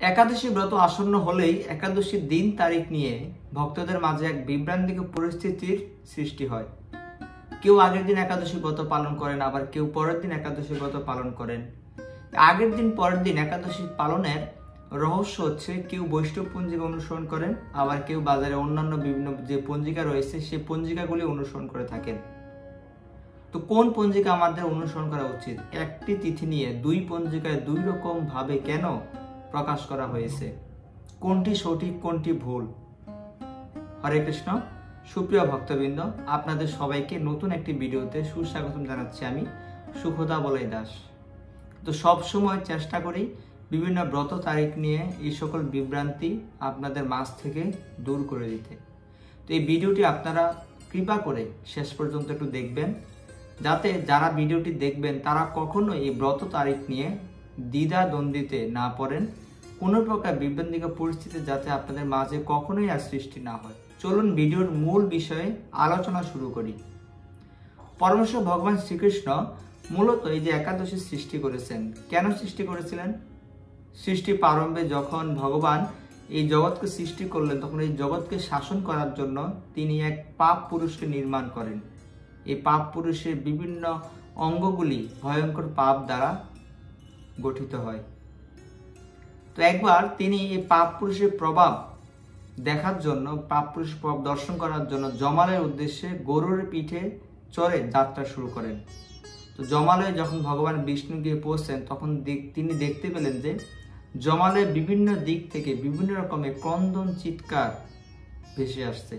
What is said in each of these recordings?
একাদশী ব্রত আসন্ন হলেই একাদশীর দিন তারিখ নিয়ে ভক্তদের মাঝে এক বিভ্রান্তিকর পরিস্থিতির সৃষ্টি হয়। কেউ আগের দিন একাদশী ব্রত পালন করেন, আবার কেউ পরের দিন একাদশী ব্রত পালন করেন। আগের দিন পরের দিন একাদশী পালনের রহস্য হচ্ছে কেউ বৈষ্ণব পঞ্জিকা অনুসরণ করেন, আবার কেউ বাজারে অন্যান্য বিভিন্ন যে পঞ্জিকা রয়েছে সেই পঞ্জিকাগুলি অনুসরণ করে থাকেন। তো কোন পঞ্জিকা আমাদের অনুসরণ করা উচিত? একটি তিথি নিয়ে দুই পঞ্জিকায় দুই রকম ভাবে কেন প্রকাশ করা হয়েছে? কোনটি সঠিক, কোনটি ভুল? হরে কৃষ্ণ। সুপ্রিয় ভক্তবৃন্দ, আপনাদের সবাইকে নতুন একটি ভিডিওতে সুস্বাগতম জানাচ্ছি। আমি সুখদা বলাই দাস। তো সব সময় চেষ্টা করি বিভিন্ন ব্রত তারিখ নিয়ে এই সকল বিভ্রান্তি আপনাদের মাঝ থেকে দূর করে দিতে। তো এই ভিডিওটি আপনারা কৃপা করে শেষ পর্যন্ত একটু দেখবেন, যাতে যারা ভিডিওটি দেখবেন তারা কখনো এই ব্রত তারিখ নিয়ে দ্বিধা দ্বন্দ্বিতে না পড়েন, কোনো প্রকার বিভ্রান্তিকর পরিস্থিতি যাতে আপনাদের মাঝে কখনোই আর সৃষ্টি না হয়। চলুন ভিডিওর মূল বিষয়ে আলোচনা শুরু করি। পরমেশ্বর ভগবান শ্রীকৃষ্ণ মূলত এই যে একাদশী সৃষ্টি করেছেন, কেন সৃষ্টি করেছিলেন? সৃষ্টি প্রারম্ভে যখন ভগবান এই জগৎকে সৃষ্টি করলেন, তখন এই জগৎকে শাসন করার জন্য তিনি এক পাপ পুরুষকে নির্মাণ করেন। এই পাপ পুরুষের বিভিন্ন অঙ্গগুলি ভয়ঙ্কর পাপ দ্বারা গঠিত হয়। তো একবার তিনি এই পাপ পুরুষের প্রভাব দেখার জন্য, পাপ পুরুষের প্রভাব দর্শন করার জন্য জমালয়ের উদ্দেশ্যে গরুর পিঠে চড়ে যাত্রা শুরু করেন। তো জমালয়ে যখন ভগবান বিষ্ণু গিয়ে পৌঁছেন, তখন তিনি দেখতে পেলেন যে জমালয়ের বিভিন্ন দিক থেকে বিভিন্ন রকমের ক্রন্দন চিৎকার ভেসে আসছে।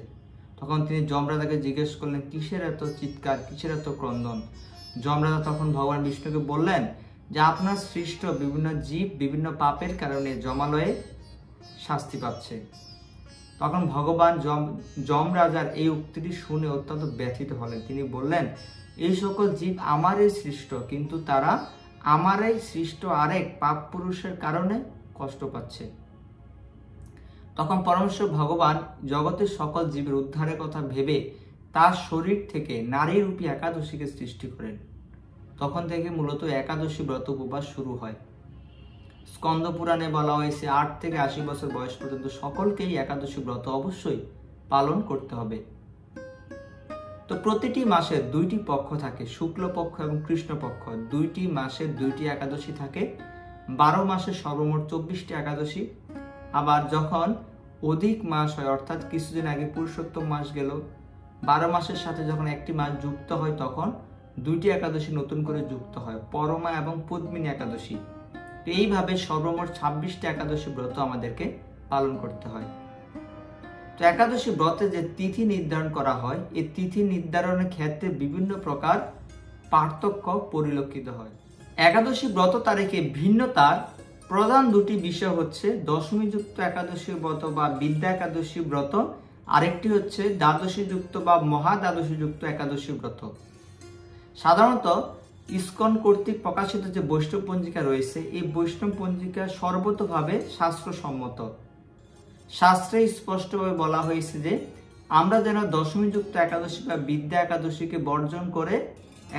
তখন তিনি যমরাজাকে জিজ্ঞেস করলেন, কিসের এত চিৎকার, কিসের এত ক্রন্দন? যমরাজা তখন ভগবান বিষ্ণুকে বললেন যে আপনার সৃষ্ট বিভিন্ন জীব বিভিন্ন পাপের কারণে জমালয়ে শাস্তি পাচ্ছে। তখন ভগবান যমরাজার এই উক্তিটি শুনে অত্যন্ত ব্যথিত হলেন। তিনি বললেন, এই সকল জীব আমারই সৃষ্ট, কিন্তু তারা আমারই সৃষ্ট আরেক পাপ পুরুষের কারণে কষ্ট পাচ্ছে। তখন পরমেশ্বর ভগবান জগতের সকল জীবের উদ্ধারের কথা ভেবে তার শরীর থেকে নারী রূপী একাদশীকে সৃষ্টি করেন। তখন থেকে মূলত একাদশী ব্রত উপবাস শুরু হয়। স্কন্দ পুরাণে বলা হয়েছে 8 থেকে 80 বছর বয়স পর্যন্ত সকলকেই একাদশী ব্রত অবশ্যই পালন করতে হবে। তো প্রতিটি মাসের 2টি পক্ষ থাকে, শুক্লপক্ষ এবং কৃষ্ণপক্ষ। 2টি মাসের 2টি একাদশী থাকে। 12 মাসে সর্বমোট 24টি একাদশী। আবার যখন অধিক মাস হয়, অর্থাৎ কিছুদিন আগে পুরুষোত্তম মাস গেল, 12 মাসের সাথে যখন একটি মাস যুক্ত হয়, তখন 2টি একাদশী নতুন করে যুক্ত হয়, পরমা এবং পদ্মিনী একাদশী। এইভাবে সর্বমোট 26টি একাদশী ব্রত আমাদেরকে পালন করতে হয়। তো একাদশী ব্রতে যে তিথি নির্ধারণ করা হয়, এই তিথি নির্ধারণের ক্ষেত্রে বিভিন্ন প্রকার পার্থক্য পরিলক্ষিত হয়। একাদশী ব্রত তারিখে ভিন্নতার প্রধান 2টি বিষয় হচ্ছে দশমী যুক্ত একাদশী ব্রত বা বিদ্যা একাদশী ব্রত, আরেকটি হচ্ছে দ্বাদশী যুক্ত বা মহা দ্বাদশী যুক্ত একাদশী ব্রত। সাধারণত ইসকন কর্তৃক প্রকাশিত যে বৈষ্ণব পঞ্জিকা রয়েছে, এই বৈষ্ণব পঞ্জিকা সর্বতোভাবে শাস্ত্রসম্মত। শাস্ত্রে স্পষ্টভাবে বলা হয়েছে যে আমরা যেন দশমী যুক্ত একাদশী বা বিদ্যা একাদশীকে বর্জন করে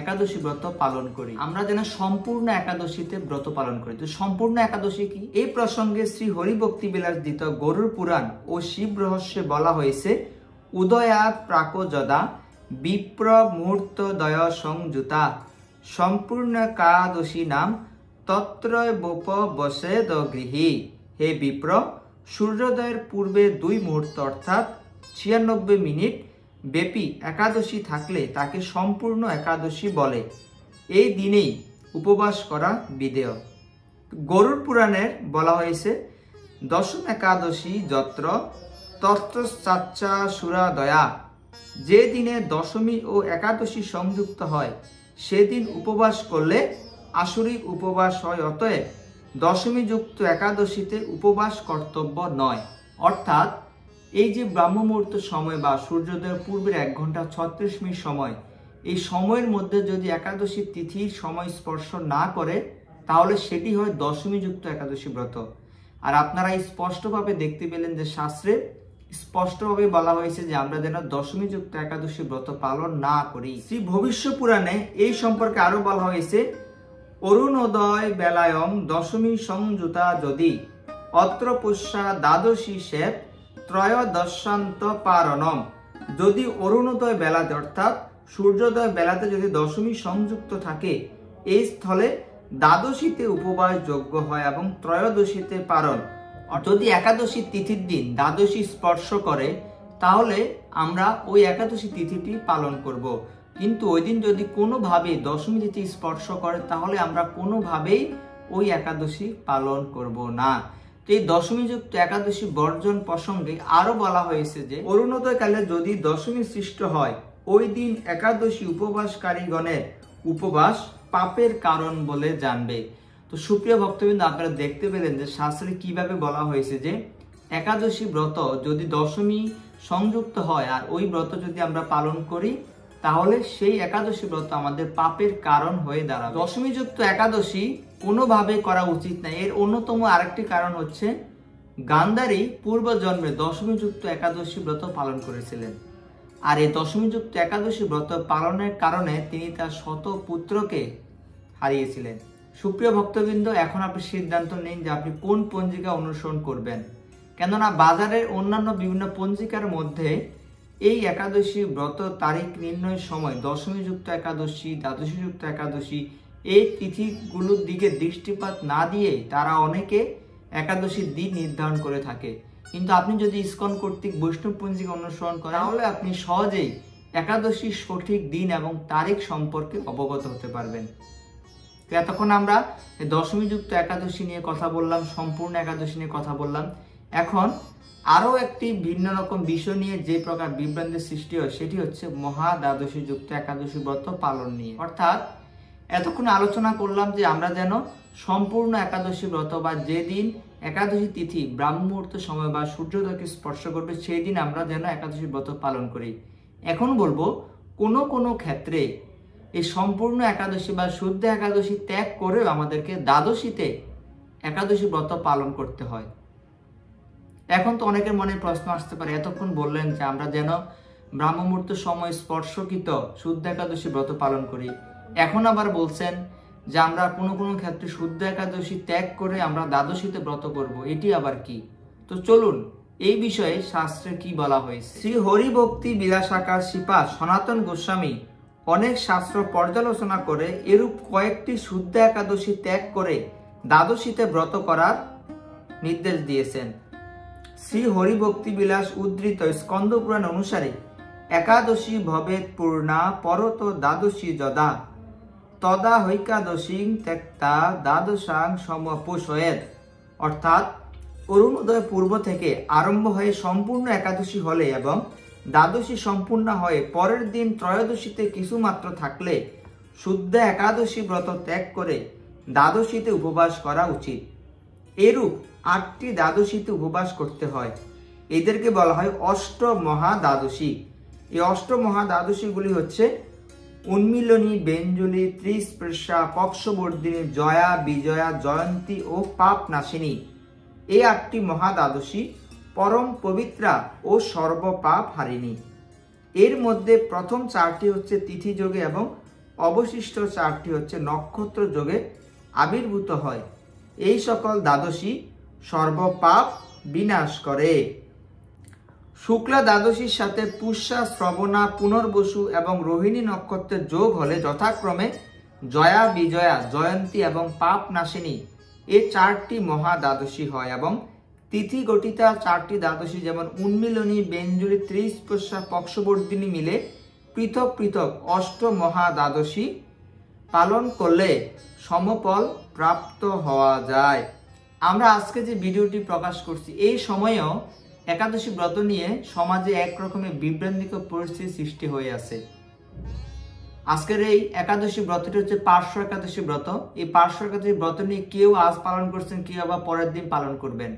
একাদশী ব্রত পালন করি, আমরা যেন সম্পূর্ণ একাদশীতে ব্রত পালন করি। তো সম্পূর্ণ একাদশী কি? এই প্রসঙ্গে শ্রী হরিভক্তি বিলাস দিত গরুর পুরাণ ও শিব রহস্যে বলা হয়েছে, উদয়াৎ প্রাক যদা বিপ্র মুহূর্তদয় সংযুতা সম্পূর্ণ একাদশী নাম তত্রয় বোপ বসেদ গৃহী। হে বিপ্র, সূর্যোদয়ের পূর্বে 2 মুহূর্ত অর্থাৎ 96 মিনিট ব্যাপী একাদশী থাকলে তাকে সম্পূর্ণ একাদশী বলে। এই দিনেই উপবাস করা বিধেয়। গরুর পুরাণের বলা হয়েছে, দশম একাদশী যত্র তত্রশ্চাচ্চা সুরাদয়া। যে দিনে দশমী ও একাদশী সংযুক্ত হয় সেদিন উপবাস করলে আসরিক উপবাস হয়। অতএব দশমী যুক্ত একাদশীতে উপবাস কর্তব্য নয়। অর্থাৎ এই যে ব্রাহ্ম মুহূর্ত সময় বা সূর্যোদয়ের পূর্বের 1 ঘন্টা 36 মিনিট সময়, এই সময়ের মধ্যে যদি একাদশী তিথির সময় স্পর্শ না করে, তাহলে সেটি হয় দশমী যুক্ত একাদশী ব্রত। আর আপনারা স্পষ্টভাবে দেখতে পেলেন যে শাস্ত্রে স্পষ্টভাবে বলা হয়েছে যে আমরা যেন দশমী যুক্ত একাদশী ব্রত পালন না করি। শ্রী ভবিষ্য পুরাণে এই সম্পর্কে আরো বলা হয়েছে, অরুণোদয় বেলায়ং দশমী সংযুতা যদি অত্র পুষ্যা দ্বাদশী শ্বেত ত্রয়োদশান্ত পারণম। যদি অরুণোদয় বেলাতে অর্থাৎ সূর্যোদয় বেলাতে যদি দশমী সংযুক্ত থাকে, এই স্থলে দ্বাদশীতে উপবাস যোগ্য হয় এবং ত্রয়োদশীতে পারণ। যদি একাদশী তিথির দিন দ্বাদশী স্পর্শ করে তাহলে আমরা ওই একাদশী তিথিটি পালন করব। কিন্তু ওই দিন যদি কোনোভাবে দশমী তিথি স্পর্শ করে তাহলে আমরা কোনোভাবেই ওই একাদশী পালন করব না। তো এই দশমীযুক্ত একাদশী বর্জন প্রসঙ্গে আরো বলা হয়েছে যে অরুণোদয় কালে যদি দশমী সৃষ্ট হয়, ওই দিন একাদশী উপবাসকারীগণের উপবাস পাপের কারণ বলে জানবে। তো সুপ্রিয় ভক্তবৃন্দ, আপনারা দেখতে পেলেন যে শাস্ত্রে কিভাবে বলা হয়েছে যে একাদশী ব্রত যদি দশমী সংযুক্ত হয় আর ওই ব্রত যদি আমরা পালন করি তাহলে সেই একাদশী ব্রত আমাদের পাপের কারণ হয়ে দাঁড়াবে। দশমীযুক্ত একাদশী কোনোভাবে করা উচিত না। এর অন্যতম আরেকটি কারণ হচ্ছে গান্ধারী পূর্বজন্মে দশমীযুক্ত একাদশী ব্রত পালন করেছিলেন, আর এই দশমীযুক্ত একাদশী ব্রত পালনের কারণে তিনি তার শত পুত্রকে হারিয়েছিলেন। সুপ্রিয় ভক্তবৃন্দ, এখন আপনি সিদ্ধান্ত নিন যে আপনি কোন পঞ্জিকা অনুসরণ করবেন, কেননা বাজারের অন্যান্য বিভিন্ন পঞ্জিকার মধ্যে এই একাদশী ব্রত তারিখ নির্ণয়ের সময় দশমীযুক্ত একাদশী, দ্বাদশীযুক্ত একাদশী এই তিথিগুলোর দিকে দৃষ্টিপাত না দিয়ে তারা অনেকে একাদশীর দিন নির্ধারণ করে থাকে। কিন্তু আপনি যদি ইসকন কর্তৃক বৈষ্ণব পঞ্জিকা অনুসরণ করেন তাহলে আপনি সহজেই একাদশীর সঠিক দিন এবং তারিখ সম্পর্কে অবগত হতে পারবেন। তো এতক্ষণ আমরা দশমীযুক্ত একাদশী নিয়ে কথা বললাম, সম্পূর্ণ একাদশী নিয়ে কথা বললাম। এখন আরো একটি ভিন্ন রকম বিষয় নিয়ে যে প্রকার বিভ্রান্তির সৃষ্টি হয় সেটি হচ্ছে মহা দ্বাদশী যুক্ত একাদশী ব্রত পালন নিয়ে। অর্থাৎ এতক্ষণ আলোচনা করলাম যে আমরা যেন সম্পূর্ণ একাদশী ব্রত বা যেদিন একাদশী তিথি ব্রাহ্ম মুহূর্ত সময় বা সূর্যোদয়কে স্পর্শ করবে সেই দিন আমরা যেন একাদশী ব্রত পালন করি। এখন বলবো কোনো ক্ষেত্রে এই সম্পূর্ণ একাদশী বা শুদ্ধ একাদশী ত্যাগ করেও আমাদেরকে দ্বাদশীতে একাদশী ব্রত পালন করতে হয়। এখন তো অনেকের মনে প্রশ্ন আসতে পারে, এতক্ষণ বললেন যে আমরা যেন ব্রাহ্ম মুহূর্ত সময় স্পর্শকৃত শুদ্ধ একাদশী ব্রত পালন করি, এখন আবার বলছেন যে আমরা কোনো ক্ষেত্রে শুদ্ধ একাদশী ত্যাগ করে আমরা দ্বাদশীতে ব্রত করব, এটি আবার কি? তো চলুন এই বিষয়ে শাস্ত্রে কি বলা হয়েছে। শ্রী হরিভক্তি বিলাসাকার শ্রীপা সনাতন গোস্বামী অনেক শাস্ত্র পর্যালোচনা করে এরূপ কয়েকটি শুদ্ধ একাদশী ত্যাগ করে দ্বাদশীতে ব্রত করার নির্দেশ দিয়েছেন। শ্রী হরিভক্তি বিলাস উদ্ধৃত স্কন্দ পুরাণ অনুসারে একাদশী ভবেৎ পূর্ণা পরত দ্বাদশী যদা তদা হৈকাদশীং ত্যক্তা দ্বাদশাং সমপোষয়েৎ। অর্থাৎ অরুণোদয় পূর্ব থেকে আরম্ভ হয়ে সম্পূর্ণ একাদশী হলে এবং দ্বাদশী সম্পূর্ণ হয়ে পরের দিন ত্রয়োদশীতে কিছুমাত্র থাকলে শুদ্ধ একাদশী ব্রত ত্যাগ করে দ্বাদশীতে উপবাস করা উচিত। এরূপ 8টি দ্বাদশীতে উপবাস করতে হয়। এদেরকে বলা হয় অষ্ট মহা দ্বাদশী। এই অষ্ট মহা দ্বাদশীগুলি হচ্ছে উন্মিলনী, বেঞ্জলি, ত্রিস্পৃশা, পক্ষবর্ধিনী, জয়া, বিজয়া, জয়ন্তী ও পাপ নাশিনী। এই 8টি মহা দ্বাদশী পরম পবিত্রা ও সর্বপাপ হারিণী। এর মধ্যে প্রথম 4টি হচ্ছে তিথি যোগে এবং অবশিষ্ট 4টি হচ্ছে নক্ষত্র যোগে আবির্ভূত হয়। এই সকল দ্বাদশী সর্বপাপ বিনাশ করে। শুক্লা দ্বাদশীর সাথে পুষ্যা, শ্রবণা, পুনর্বসু এবং রোহিণী নক্ষত্রের যোগ হলে যথাক্রমে জয়া, বিজয়া, জয়ন্তী এবং পাপ নাশিনী এই 4টি মহা দ্বাদশী হয় এবং তিথি গঠিতা 4টি দ্বাদশী যেমন উন্মিলনী, বেঞ্জুরি, ত্রিস্পৃশা, পক্ষবর্ধিনী মিলে পৃথক পৃথক অষ্ট মহা দ্বাদশী পালন করলে সমফল প্রাপ্ত হওয়া যায়। আমরা আজকে যে ভিডিওটি প্রকাশ করছি এই সময়েও একাদশী ব্রত নিয়ে সমাজে এক রকমের বিভ্রান্তিকর পরিস্থিতি সৃষ্টি হয়ে আছে। আজকের এই একাদশী ব্রতটি হচ্ছে পার্শ্ব একাদশী ব্রত। এই পার্শ্ব একাদশী ব্রত নিয়ে কেউ আজ পালন করছেন, কেউ আবার পরের দিন পালন করবেন।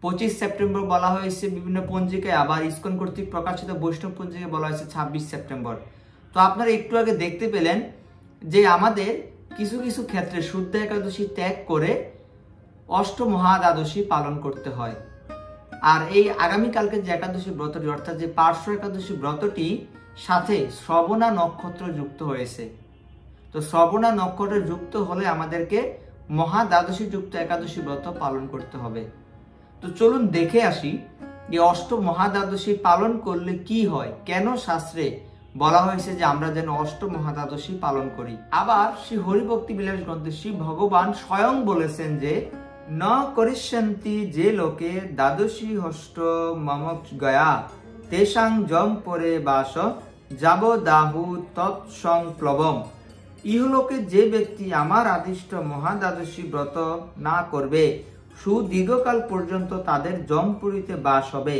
25 সেপ্টেম্বর বলা হয়েছে বিভিন্ন পঞ্জিকায়, আবার ইসকন কর্তৃক প্রকাশিত বৈষ্ণব পঞ্জিকায় বলা হয়েছে 26 সেপ্টেম্বর। তো আপনারা একটু আগে দেখতে পেলেন যে আমাদের কিছু কিছু ক্ষেত্রে শুদ্ধ একাদশী ত্যাগ করে অষ্ট মহা দ্বাদশী পালন করতে হয়। আর এই আগামীকালকে যে একাদশী ব্রতটি অর্থাৎ যে পার্শ্ব একাদশী ব্রতটি সাথে শ্রবণা নক্ষত্র যুক্ত হয়েছে। তো শ্রবণা নক্ষত্র যুক্ত হলে আমাদেরকে মহা দ্বাদশী যুক্ত একাদশী ব্রত পালন করতে হবে। তো চলুন দেখে আসি যে অষ্ট মহা দ্বাদশী পালন করলে কি হয়, কেন শাস্ত্রে বলা হয়েছে যে আমরা যেন অষ্ট মহা দ্বাদশী পালন করি। আবার শ্রী হরিভক্তি বিলাস গ্রন্থে শ্রী ভগবান স্বয়ং বলেছেন যে ন করিষ্যন্তি যে লোকে দ্বাদশী হষ্ট মম গয়া তেষাং জম পরে বাস যাব দাহু তৎসংপ্লবম। ইহলোকে যে ব্যক্তি আমার আদিষ্ট মহা দ্বাদশী ব্রত না করবে সুদীর্ঘকাল পর্যন্ত তাদের জমপুরীতে বাস হবে।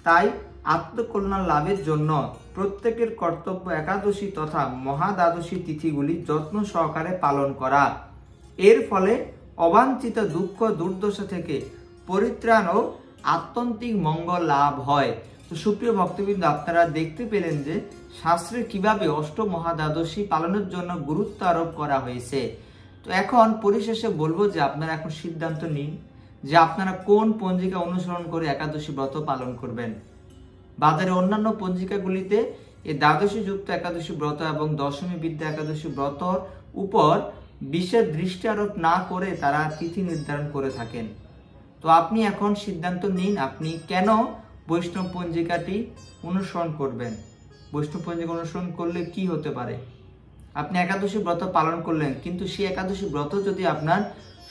তাই আত্মকল্যাণ লাভের জন্য প্রত্যেকের কর্তব্য একাদশী তথা মহা দ্বাদশী তিথিগুলি যত্ন সহকারে পালন করা। এর ফলে অবাঞ্ছিত দুঃখ দুর্দশা থেকে পরিত্রাণ ও আত্যন্তিক মঙ্গল লাভ হয়। তো সুপ্রিয় ভক্তবৃন্দ, আপনারা দেখতে পেলেন যে শাস্ত্রে কিভাবে অষ্ট মহা দ্বাদশী পালনের জন্য গুরুত্ব আরোপ করা হয়েছে। তো এখন পরিশেষে বলবো যে আপনারা এখন সিদ্ধান্ত নিন যে আপনারা কোন পঞ্জিকা অনুসরণ করে একাদশী ব্রত পালন করবেন। বাজারে অন্যান্য পঞ্জিকাগুলিতে এই দ্বাদশী যুক্ত একাদশী ব্রত এবং দশমী বিদ্যা একাদশী ব্রতর উপর বিশেষ দৃষ্টি আরোপ না করে তারা তিথি নির্ধারণ করে থাকেন। তো আপনি এখন সিদ্ধান্ত নিন আপনি কেন বৈষ্ণব পঞ্জিকাটি অনুসরণ করবেন। বৈষ্ণব পঞ্জিকা অনুসরণ করলে কি হতে পারে? আপনি একাদশী ব্রত পালন করলেন, কিন্তু সেই একাদশী ব্রত যদি আপনার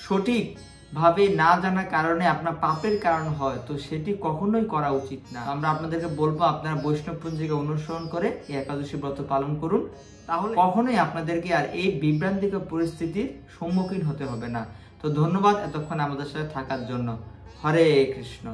সঠিকভাবে না জানার কারণে আপনার পাপের কারণ হয়, তো সেটি কখনোই করা উচিত না। আমরা আপনাদেরকে বলবো আপনারা বৈষ্ণব পঞ্জিকা অনুসরণ করে এই একাদশী ব্রত পালন করুন, তাহলে কখনোই আপনাদেরকে আর এই বিভ্রান্তিকর পরিস্থিতির সম্মুখীন হতে হবে না। তো ধন্যবাদ এতক্ষণ আমাদের সাথে থাকার জন্য। হরে কৃষ্ণ।